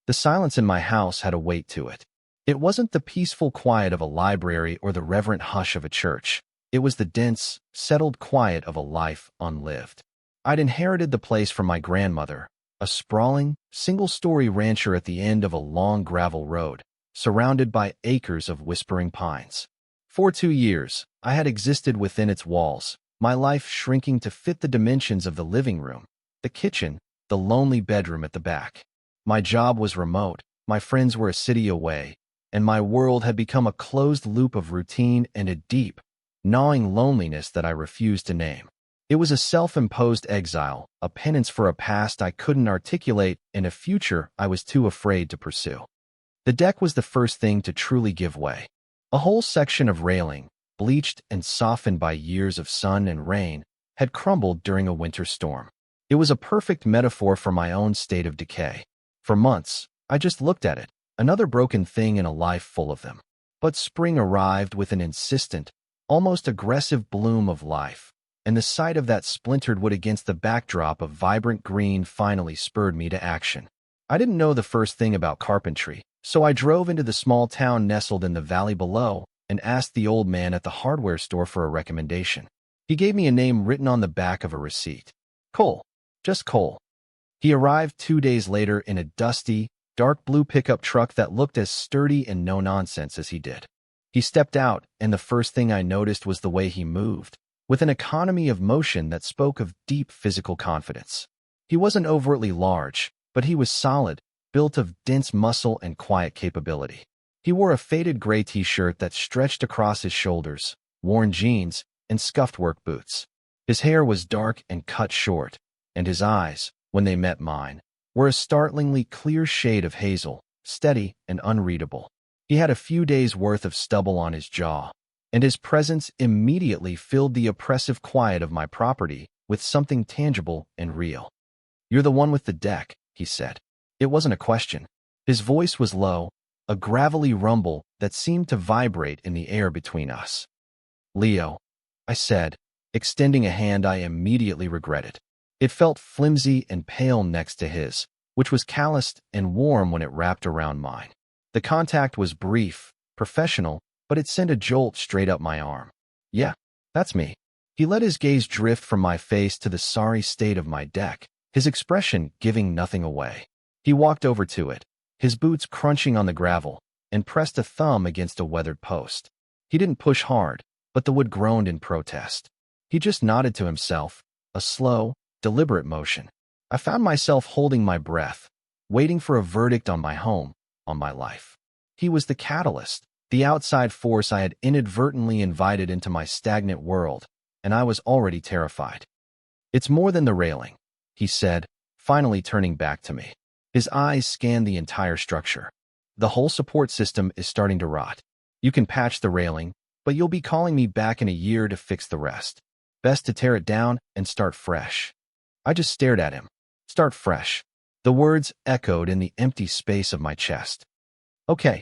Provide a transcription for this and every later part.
The silence in my house had a weight to it. It wasn't the peaceful quiet of a library or the reverent hush of a church. It was the dense, settled quiet of a life unlived. I'd inherited the place from my grandmother, a sprawling, single-story rancher at the end of a long gravel road, surrounded by acres of whispering pines. For 2 years, I had existed within its walls, my life shrinking to fit the dimensions of the living room, the kitchen, the lonely bedroom at the back. My job was remote, my friends were a city away, and my world had become a closed loop of routine and a deep, gnawing loneliness that I refused to name. It was a self-imposed exile, a penance for a past I couldn't articulate and a future I was too afraid to pursue. The deck was the first thing to truly give way. A whole section of railing, bleached and softened by years of sun and rain, had crumbled during a winter storm. It was a perfect metaphor for my own state of decay. For months, I just looked at it, another broken thing in a life full of them. But spring arrived with an insistent, almost aggressive bloom of life, and the sight of that splintered wood against the backdrop of vibrant green finally spurred me to action. I didn't know the first thing about carpentry, so I drove into the small town nestled in the valley below and asked the old man at the hardware store for a recommendation. He gave me a name written on the back of a receipt. Cole. Just Cole. He arrived 2 days later in a dusty, dark blue pickup truck that looked as sturdy and no-nonsense as he did. He stepped out, and the first thing I noticed was the way he moved, with an economy of motion that spoke of deep physical confidence. He wasn't overtly large, but he was solid, built of dense muscle and quiet capability. He wore a faded gray t-shirt that stretched across his shoulders, worn jeans, and scuffed work boots. His hair was dark and cut short, and his eyes, when they met mine, were a startlingly clear shade of hazel, steady and unreadable. He had a few days' worth of stubble on his jaw, and his presence immediately filled the oppressive quiet of my property with something tangible and real. "You're the one with the deck," he said. It wasn't a question. His voice was low, a gravelly rumble that seemed to vibrate in the air between us. "Leo," I said, extending a hand I immediately regretted. It felt flimsy and pale next to his, which was calloused and warm when it wrapped around mine. The contact was brief, professional, but it sent a jolt straight up my arm. "Yeah, that's me." He let his gaze drift from my face to the sorry state of my deck, his expression giving nothing away. He walked over to it, his boots crunching on the gravel, and pressed a thumb against a weathered post. He didn't push hard, but the wood groaned in protest. He just nodded to himself, a slow, deliberate motion. I found myself holding my breath, waiting for a verdict on my home, on my life. He was the catalyst, the outside force I had inadvertently invited into my stagnant world, and I was already terrified. "It's more than the railing," he said, finally turning back to me. His eyes scanned the entire structure. "The whole support system is starting to rot. You can patch the railing, but you'll be calling me back in a year to fix the rest. Best to tear it down and start fresh." I just stared at him. Start fresh. The words echoed in the empty space of my chest. "Okay,"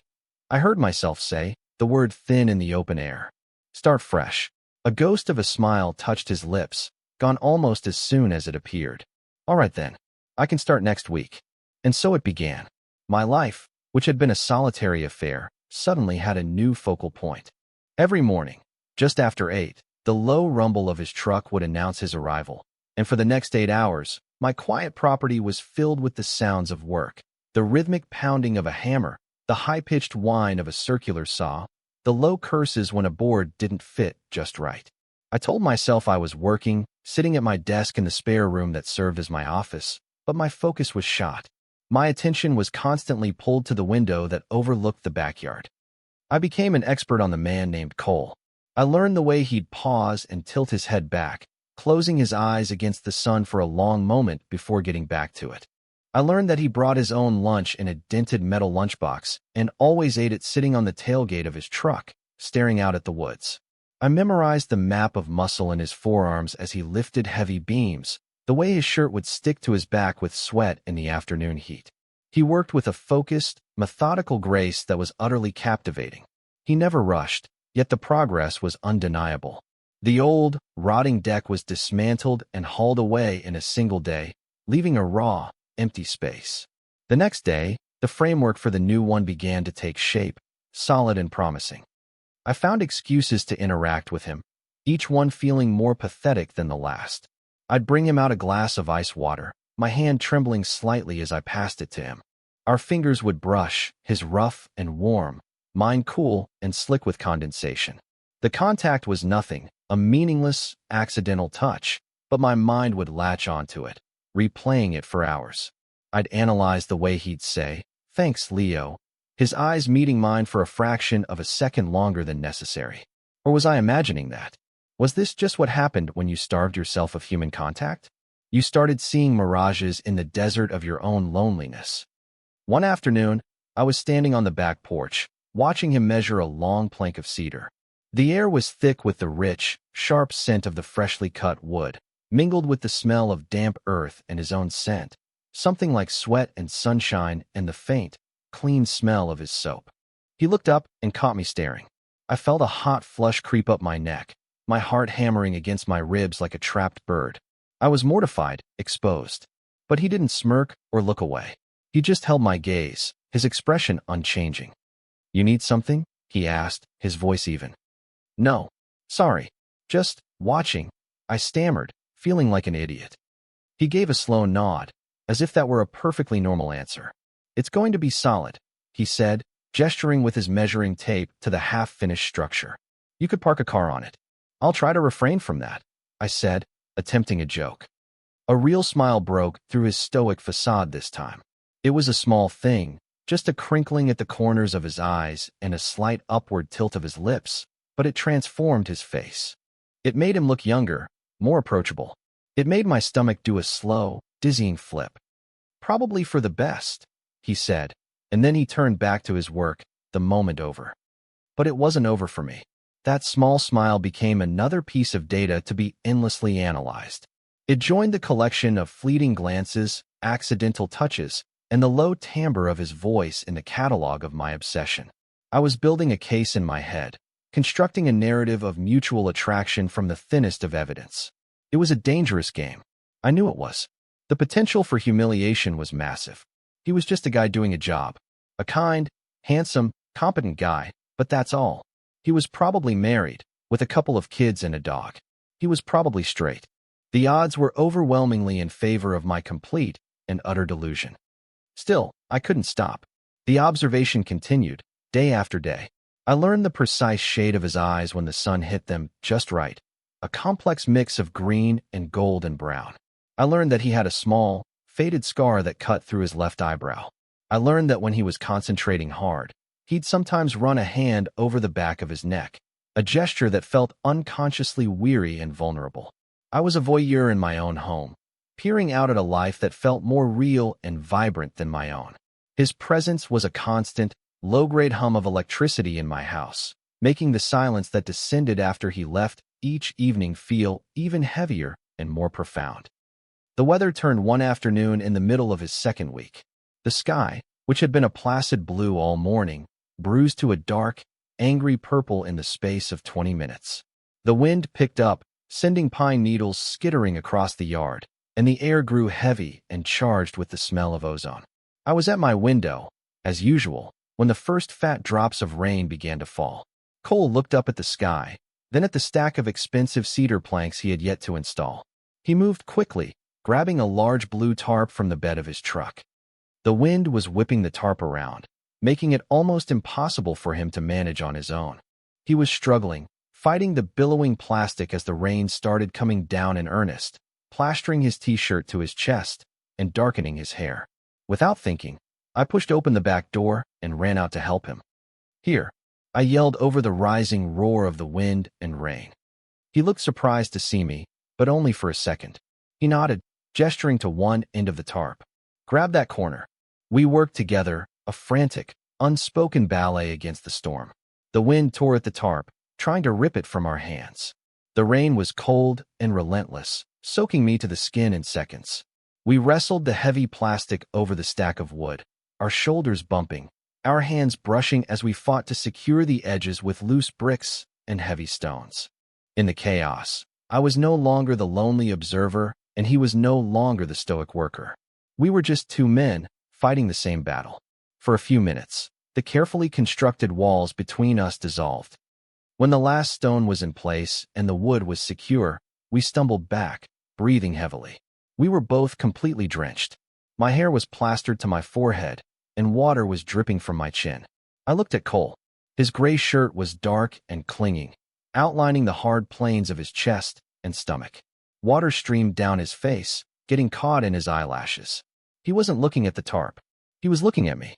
I heard myself say, the word thin in the open air. Start fresh. A ghost of a smile touched his lips, gone almost as soon as it appeared. "All right then. I can start next week." And so it began. My life, which had been a solitary affair, suddenly had a new focal point. Every morning, just after 8, the low rumble of his truck would announce his arrival, and for the next 8 hours, my quiet property was filled with the sounds of work, the rhythmic pounding of a hammer, the high-pitched whine of a circular saw, the low curses when a board didn't fit just right. I told myself I was working, sitting at my desk in the spare room that served as my office, but my focus was shot. My attention was constantly pulled to the window that overlooked the backyard. I became an expert on the man named Cole. I learned the way he'd pause and tilt his head back, closing his eyes against the sun for a long moment before getting back to it. I learned that he brought his own lunch in a dented metal lunchbox and always ate it sitting on the tailgate of his truck, staring out at the woods. I memorized the map of muscle in his forearms as he lifted heavy beams, the way his shirt would stick to his back with sweat in the afternoon heat. He worked with a focused, methodical grace that was utterly captivating. He never rushed, yet the progress was undeniable. The old, rotting deck was dismantled and hauled away in a single day, leaving a raw, empty space. The next day, The framework for the new one began to take shape, solid and promising. I found excuses to interact with him, each one feeling more pathetic than the last. I'd bring him out a glass of ice water, my hand trembling slightly as I passed it to him. Our fingers would brush, his rough and warm, mine cool and slick with condensation. The contact was nothing, a meaningless, accidental touch, but my mind would latch onto it, replaying it for hours. I'd analyze the way he'd say, "Thanks, Leo," his eyes meeting mine for a fraction of a second longer than necessary. Or was I imagining that? Was this just what happened when you starved yourself of human contact? You started seeing mirages in the desert of your own loneliness. One afternoon, I was standing on the back porch, watching him measure a long plank of cedar. The air was thick with the rich, sharp scent of the freshly cut wood, mingled with the smell of damp earth and his own scent, something like sweat and sunshine and the faint, clean smell of his soap. He looked up and caught me staring. I felt a hot flush creep up my neck, my heart hammering against my ribs like a trapped bird. I was mortified, exposed. But he didn't smirk or look away. He just held my gaze, his expression unchanging. "You need something?" he asked, his voice even. "No. Sorry. Just watching," I stammered, feeling like an idiot. He gave a slow nod, as if that were a perfectly normal answer. "It's going to be solid," he said, gesturing with his measuring tape to the half-finished structure. "You could park a car on it." "I'll try to refrain from that," I said, attempting a joke. A real smile broke through his stoic facade this time. It was a small thing, just a crinkling at the corners of his eyes and a slight upward tilt of his lips, but it transformed his face. It made him look younger, more approachable. It made my stomach do a slow, dizzying flip. "Probably for the best," he said, and then he turned back to his work, the moment over. But it wasn't over for me. That small smile became another piece of data to be endlessly analyzed. It joined the collection of fleeting glances, accidental touches, and the low timbre of his voice in the catalog of my obsession. I was building a case in my head, constructing a narrative of mutual attraction from the thinnest of evidence. It was a dangerous game. I knew it was. The potential for humiliation was massive. He was just a guy doing a job. A kind, handsome, competent guy, but that's all. He was probably married, with a couple of kids and a dog. He was probably straight. The odds were overwhelmingly in favor of my complete and utter delusion. Still, I couldn't stop. The observation continued, day after day. I learned the precise shade of his eyes when the sun hit them just right, a complex mix of green and gold and brown. I learned that he had a small, faded scar that cut through his left eyebrow. I learned that when he was concentrating hard, he'd sometimes run a hand over the back of his neck, a gesture that felt unconsciously weary and vulnerable. I was a voyeur in my own home, peering out at a life that felt more real and vibrant than my own. His presence was a constant, low-grade hum of electricity in my house, making the silence that descended after he left each evening feel even heavier and more profound. The weather turned one afternoon in the middle of his second week. The sky, which had been a placid blue all morning, bruised to a dark, angry purple in the space of 20 minutes. The wind picked up, sending pine needles skittering across the yard, and the air grew heavy and charged with the smell of ozone. I was at my window, as usual, when the first fat drops of rain began to fall. Cole looked up at the sky, then at the stack of expensive cedar planks he had yet to install. He moved quickly, grabbing a large blue tarp from the bed of his truck. The wind was whipping the tarp around, making it almost impossible for him to manage on his own. He was struggling, fighting the billowing plastic as the rain started coming down in earnest, plastering his t-shirt to his chest and darkening his hair. Without thinking, I pushed open the back door and ran out to help him. "Here," I yelled over the rising roar of the wind and rain. He looked surprised to see me, but only for a second. He nodded, gesturing to one end of the tarp. "Grab that corner." We worked together, a frantic, unspoken ballet against the storm. The wind tore at the tarp, trying to rip it from our hands. The rain was cold and relentless, soaking me to the skin in seconds. We wrestled the heavy plastic over the stack of wood, our shoulders bumping, our hands brushing as we fought to secure the edges with loose bricks and heavy stones. In the chaos, I was no longer the lonely observer, and he was no longer the stoic worker. We were just two men, fighting the same battle. For a few minutes, the carefully constructed walls between us dissolved. When the last stone was in place and the wood was secure, we stumbled back, breathing heavily. We were both completely drenched. My hair was plastered to my forehead, and water was dripping from my chin. I looked at Cole. His gray shirt was dark and clinging, outlining the hard planes of his chest and stomach. Water streamed down his face, getting caught in his eyelashes. He wasn't looking at the tarp. He was looking at me.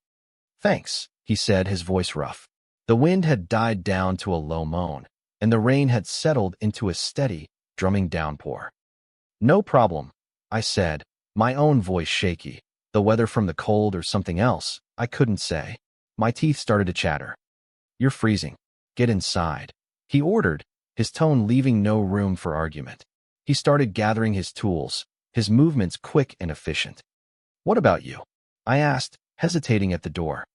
"Thanks," he said, his voice rough. The wind had died down to a low moan, and the rain had settled into a steady, drumming downpour. "No problem," I said, my own voice shaky. The weather from the cold or something else, I couldn't say. My teeth started to chatter. "You're freezing. Get inside," he ordered, his tone leaving no room for argument. He started gathering his tools, his movements quick and efficient. "What about you?" I asked, hesitating at the door.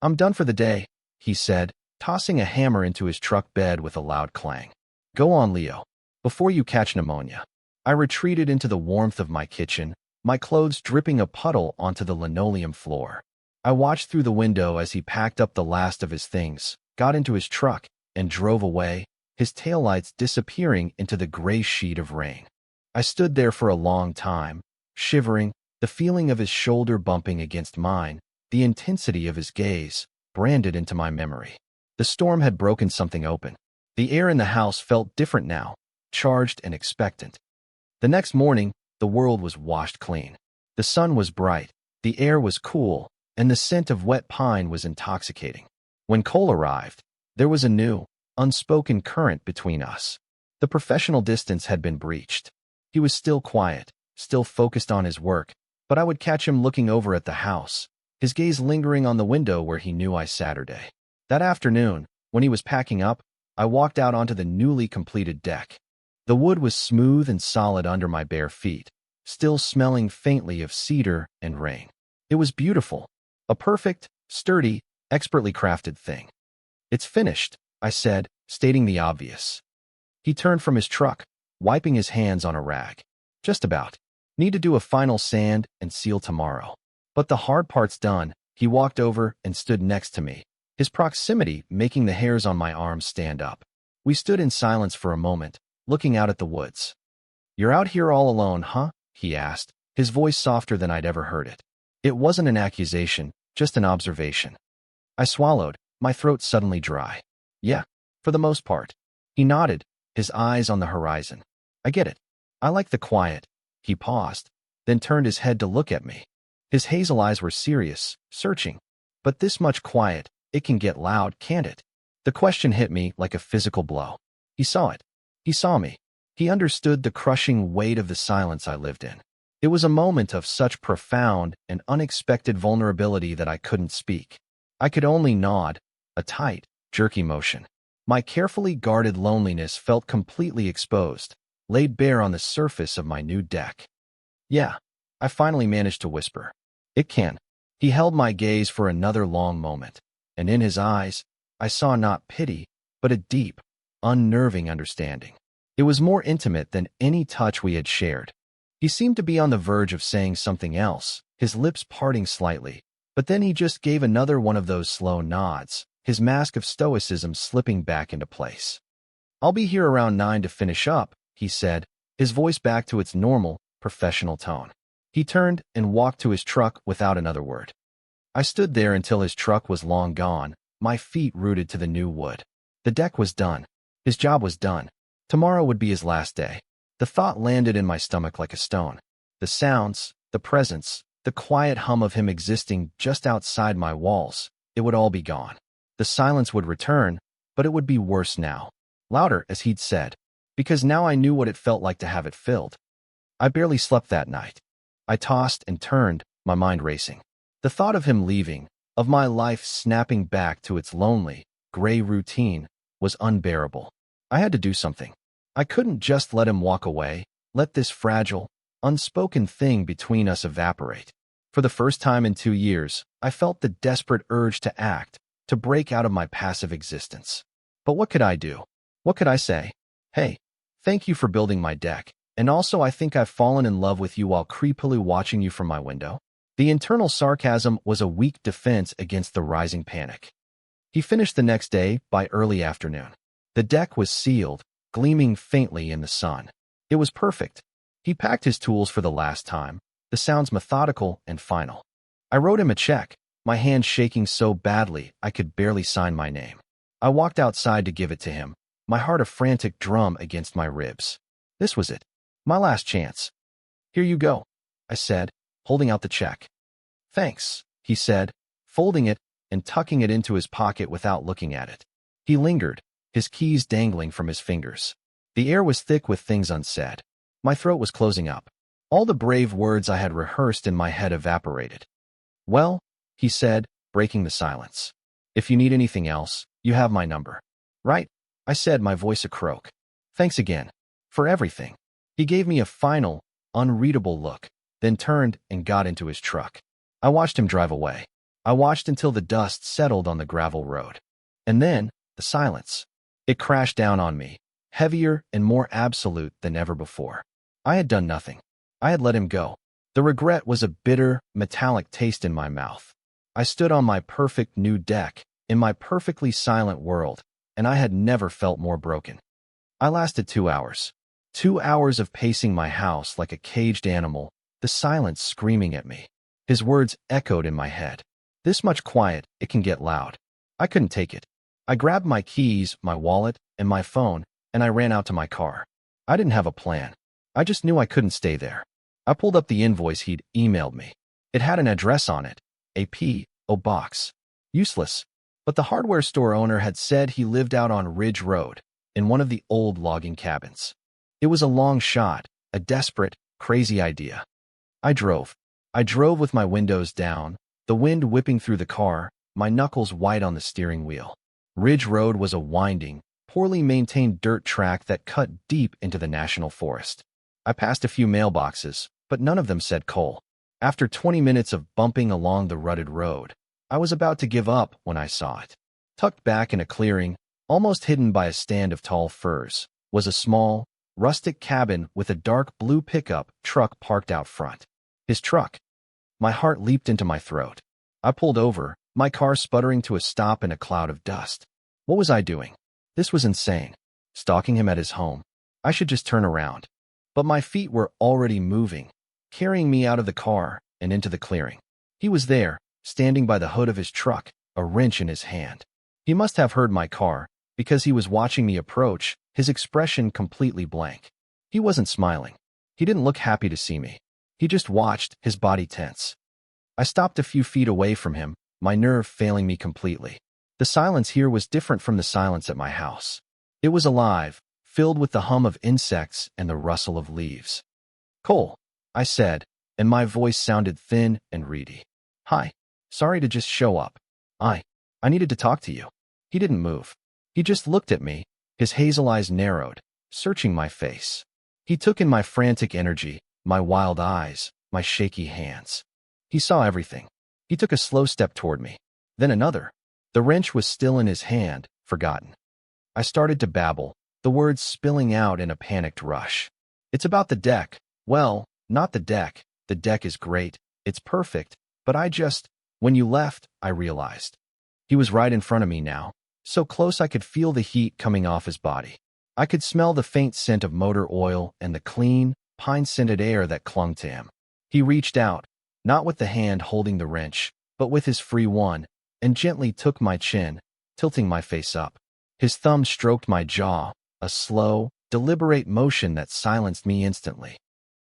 "I'm done for the day," he said, tossing a hammer into his truck bed with a loud clang. "Go on, Leo, before you catch pneumonia." I retreated into the warmth of my kitchen, my clothes dripping a puddle onto the linoleum floor. I watched through the window as he packed up the last of his things, got into his truck, and drove away, his taillights disappearing into the gray sheet of rain. I stood there for a long time, shivering, the feeling of his shoulder bumping against mine, the intensity of his gaze, branded into my memory. The storm had broken something open. The air in the house felt different now, charged and expectant. The next morning, the world was washed clean. The sun was bright, the air was cool, and the scent of wet pine was intoxicating. When Cole arrived, there was a new, unspoken current between us. The professional distance had been breached. He was still quiet, still focused on his work, but I would catch him looking over at the house, his gaze lingering on the window where he knew I Saturday. That afternoon, when he was packing up, I walked out onto the newly completed deck. The wood was smooth and solid under my bare feet, still smelling faintly of cedar and rain. It was beautiful, a perfect, sturdy, expertly crafted thing. "It's finished," I said, stating the obvious. He turned from his truck, wiping his hands on a rag. "Just about. Need to do a final sand and seal tomorrow. But the hard part's done." He walked over and stood next to me, his proximity making the hairs on my arms stand up. We stood in silence for a moment, looking out at the woods. "You're out here all alone, huh?" he asked, his voice softer than I'd ever heard it. It wasn't an accusation, just an observation. I swallowed, my throat suddenly dry. "Yeah, for the most part." He nodded, his eyes on the horizon. "I get it. I like the quiet." He paused, then turned his head to look at me. His hazel eyes were serious, searching. "But this much quiet, it can get loud, can't it?" The question hit me like a physical blow. He saw it. He saw me. He understood the crushing weight of the silence I lived in. It was a moment of such profound and unexpected vulnerability that I couldn't speak. I could only nod, a tight, jerky motion. My carefully guarded loneliness felt completely exposed, laid bare on the surface of my new deck. "Yeah," I finally managed to whisper. "It can." He held my gaze for another long moment, and in his eyes, I saw not pity, but a deep, unnerving understanding. It was more intimate than any touch we had shared. He seemed to be on the verge of saying something else, his lips parting slightly, but then he just gave another one of those slow nods, his mask of stoicism slipping back into place. "I'll be here around 9 to finish up," he said, his voice back to its normal, professional tone. He turned and walked to his truck without another word. I stood there until his truck was long gone, my feet rooted to the new wood. The deck was done. His job was done. Tomorrow would be his last day. The thought landed in my stomach like a stone. The sounds, the presence, the quiet hum of him existing just outside my walls, it would all be gone. The silence would return, but it would be worse now. Louder, as he'd said, because now I knew what it felt like to have it filled. I barely slept that night. I tossed and turned, my mind racing. The thought of him leaving, of my life snapping back to its lonely, gray routine, was unbearable. I had to do something. I couldn't just let him walk away, let this fragile, unspoken thing between us evaporate. For the first time in 2 years, I felt the desperate urge to act, to break out of my passive existence. But what could I do? What could I say? "Hey, thank you for building my deck, and also I think I've fallen in love with you while creepily watching you from my window." The internal sarcasm was a weak defense against the rising panic. He finished the next day by early afternoon. The deck was sealed, gleaming faintly in the sun. It was perfect. He packed his tools for the last time, the sounds methodical and final. I wrote him a check, my hand shaking so badly I could barely sign my name. I walked outside to give it to him, my heart a frantic drum against my ribs. This was it. My last chance. Here you go, I said, holding out the check. Thanks, he said, folding it and tucking it into his pocket without looking at it. He lingered, his keys dangling from his fingers. The air was thick with things unsaid. My throat was closing up. All the brave words I had rehearsed in my head evaporated. Well, he said, breaking the silence. If you need anything else, you have my number. Right? I said, my voice a croak. Thanks again. For everything. He gave me a final, unreadable look, then turned and got into his truck. I watched him drive away. I watched until the dust settled on the gravel road. And then, the silence. It crashed down on me, heavier and more absolute than ever before. I had done nothing. I had let him go. The regret was a bitter, metallic taste in my mouth. I stood on my perfect new deck, in my perfectly silent world, and I had never felt more broken. I lasted 2 hours. 2 hours of pacing my house like a caged animal, the silence screaming at me. His words echoed in my head. This much quiet, it can get loud. I couldn't take it. I grabbed my keys, my wallet, and my phone, and I ran out to my car. I didn't have a plan. I just knew I couldn't stay there. I pulled up the invoice he'd emailed me. It had an address on it, a P.O. box. Useless. But the hardware store owner had said he lived out on Ridge Road, in one of the old logging cabins. It was a long shot, a desperate, crazy idea. I drove. I drove with my windows down, the wind whipping through the car, my knuckles white on the steering wheel. Ridge Road was a winding, poorly maintained dirt track that cut deep into the national forest. I passed a few mailboxes, but none of them said coal. After 20 minutes of bumping along the rutted road, I was about to give up when I saw it. Tucked back in a clearing, almost hidden by a stand of tall firs, was a small, rustic cabin with a dark blue pickup truck parked out front. His truck. My heart leaped into my throat. I pulled over, my car sputtering to a stop in a cloud of dust. What was I doing? This was insane. Stalking him at his home. I should just turn around. But my feet were already moving, carrying me out of the car and into the clearing. He was there, standing by the hood of his truck, a wrench in his hand. He must have heard my car, because he was watching me approach, his expression completely blank. He wasn't smiling. He didn't look happy to see me. He just watched, his body tense. I stopped a few feet away from him, my nerve failing me completely. The silence here was different from the silence at my house. It was alive, filled with the hum of insects and the rustle of leaves. Cole, I said, and my voice sounded thin and reedy. Hi. Sorry to just show up. I needed to talk to you. He didn't move. He just looked at me, his hazel eyes narrowed, searching my face. He took in my frantic energy, my wild eyes, my shaky hands. He saw everything. He took a slow step toward me. Then another. The wrench was still in his hand, forgotten. I started to babble, the words spilling out in a panicked rush. It's about the deck. Well, not the deck. The deck is great. It's perfect. But when you left, I realized. He was right in front of me now, so close I could feel the heat coming off his body. I could smell the faint scent of motor oil and the clean, pine-scented air that clung to him. He reached out, not with the hand holding the wrench, but with his free one, and gently took my chin, tilting my face up. His thumb stroked my jaw, a slow, deliberate motion that silenced me instantly.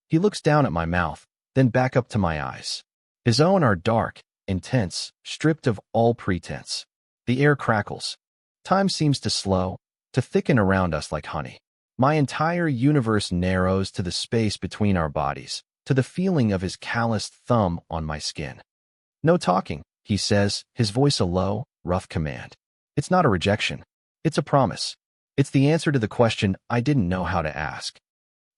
He looks down at my mouth, then back up to my eyes. His own are dark, intense, stripped of all pretense. The air crackles. Time seems to slow, to thicken around us like honey. My entire universe narrows to the space between our bodies, to the feeling of his calloused thumb on my skin. No talking, he says, his voice a low, rough command. It's not a rejection. It's a promise. It's the answer to the question I didn't know how to ask.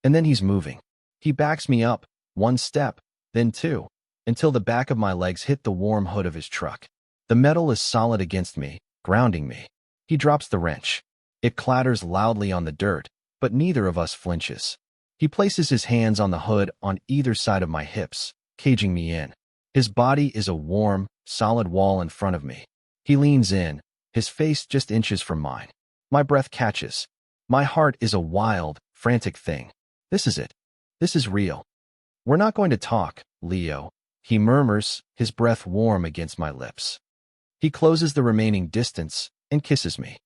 And then he's moving. He backs me up, one step, then two, until the back of my legs hit the warm hood of his truck. The metal is solid against me, grounding me. He drops the wrench. It clatters loudly on the dirt, but neither of us flinches. He places his hands on the hood on either side of my hips, caging me in. His body is a warm, solid wall in front of me. He leans in, his face just inches from mine. My breath catches. My heart is a wild, frantic thing. This is it. This is real. We're not going to talk, Leo, he murmurs, his breath warm against my lips. He closes the remaining distance and kisses me.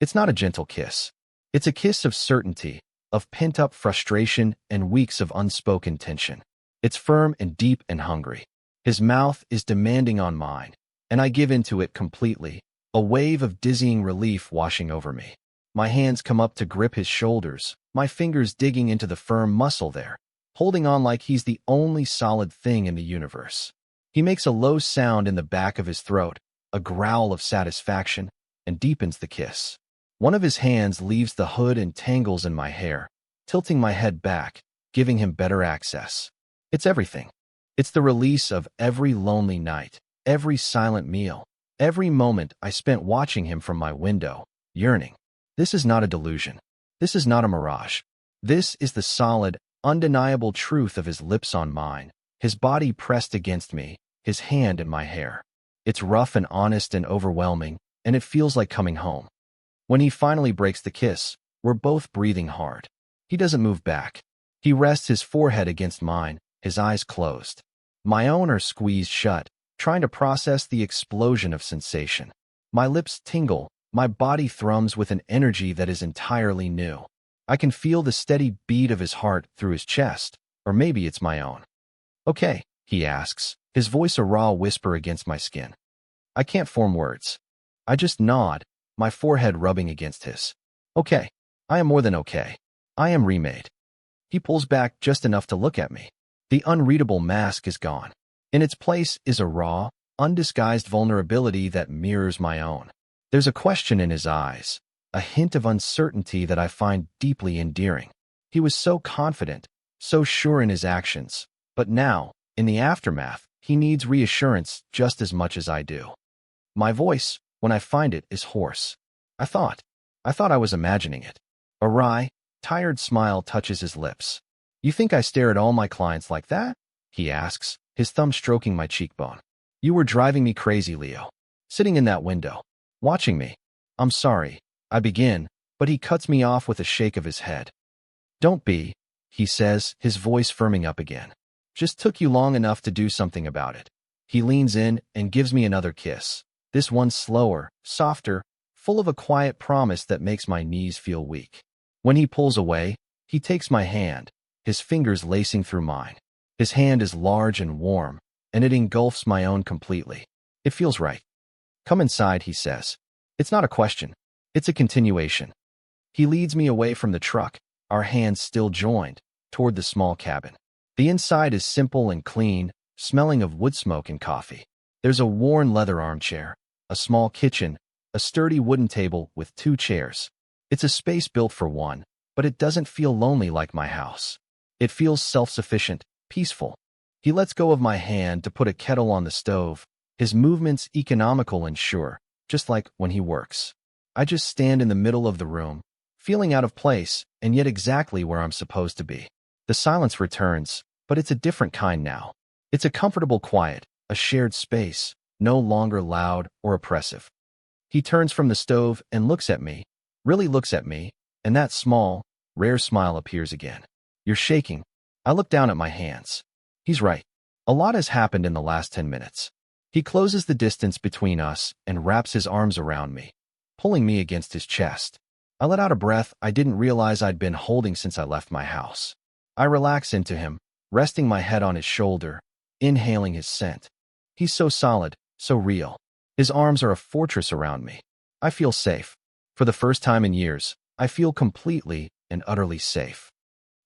It's not a gentle kiss. It's a kiss of certainty, of pent-up frustration and weeks of unspoken tension. It's firm and deep and hungry. His mouth is demanding on mine, and I give into it completely, a wave of dizzying relief washing over me. My hands come up to grip his shoulders, my fingers digging into the firm muscle there, holding on like he's the only solid thing in the universe. He makes a low sound in the back of his throat, a growl of satisfaction, and deepens the kiss. One of his hands leaves the hood and tangles in my hair, tilting my head back, giving him better access. It's everything. It's the release of every lonely night, every silent meal, every moment I spent watching him from my window, yearning. This is not a delusion. This is not a mirage. This is the solid, undeniable truth of his lips on mine, his body pressed against me, his hand in my hair. It's rough and honest and overwhelming, and it feels like coming home. When he finally breaks the kiss, we're both breathing hard. He doesn't move back. He rests his forehead against mine, his eyes closed. My own are squeezed shut, trying to process the explosion of sensation. My lips tingle, my body thrums with an energy that is entirely new. I can feel the steady beat of his heart through his chest, or maybe it's my own. Okay, he asks, his voice a raw whisper against my skin. I can't form words. I just nod, my forehead rubbing against his. Okay, I am more than okay. I am remade. He pulls back just enough to look at me. The unreadable mask is gone. In its place is a raw, undisguised vulnerability that mirrors my own. There's a question in his eyes, a hint of uncertainty that I find deeply endearing. He was so confident, so sure in his actions, but now, in the aftermath, he needs reassurance just as much as I do. My voice, when I find it, is hoarse. I thought I was imagining it. A wry, tired smile touches his lips. You think I stare at all my clients like that? He asks, his thumb stroking my cheekbone. You were driving me crazy, Leo. Sitting in that window, watching me. I'm sorry, I begin, but he cuts me off with a shake of his head. Don't be, he says, his voice firming up again. Just took you long enough to do something about it. He leans in and gives me another kiss, this one slower, softer, full of a quiet promise that makes my knees feel weak. When he pulls away, he takes my hand, his fingers lacing through mine. His hand is large and warm, and it engulfs my own completely. It feels right. Come inside, he says. It's not a question. It's a continuation. He leads me away from the truck, our hands still joined, toward the small cabin. The inside is simple and clean, smelling of wood smoke and coffee. There's a worn leather armchair, a small kitchen, a sturdy wooden table with 2 chairs. It's a space built for one, but it doesn't feel lonely like my house. It feels self-sufficient, peaceful. He lets go of my hand to put a kettle on the stove, his movements economical and sure, just like when he works. I just stand in the middle of the room, feeling out of place and yet exactly where I'm supposed to be. The silence returns, but it's a different kind now. It's a comfortable quiet, a shared space, no longer loud or oppressive. He turns from the stove and looks at me, really looks at me, and that small, rare smile appears again. You're shaking. I look down at my hands. He's right. A lot has happened in the last 10 minutes. He closes the distance between us and wraps his arms around me, pulling me against his chest. I let out a breath I didn't realize I'd been holding since I left my house. I relax into him, resting my head on his shoulder, inhaling his scent. He's so solid, so real. His arms are a fortress around me. I feel safe. For the first time in years, I feel completely and utterly safe.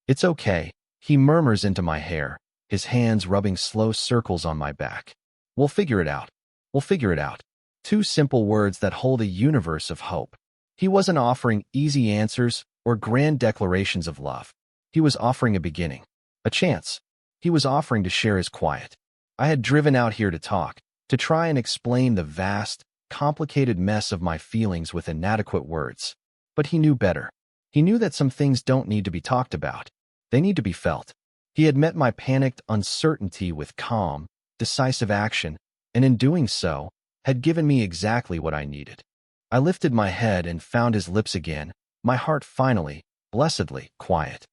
It's okay, he murmurs into my hair, his hands rubbing slow circles on my back. We'll figure it out. We'll figure it out. 2 simple words that hold a universe of hope. He wasn't offering easy answers or grand declarations of love. He was offering a beginning, a chance. He was offering to share his quiet. I had driven out here to talk, to try and explain the vast, complicated mess of my feelings with inadequate words. But he knew better. He knew that some things don't need to be talked about. They need to be felt. He had met my panicked uncertainty with calm, decisive action, and in doing so, had given me exactly what I needed. I lifted my head and found his lips again, my heart finally, blessedly, quiet.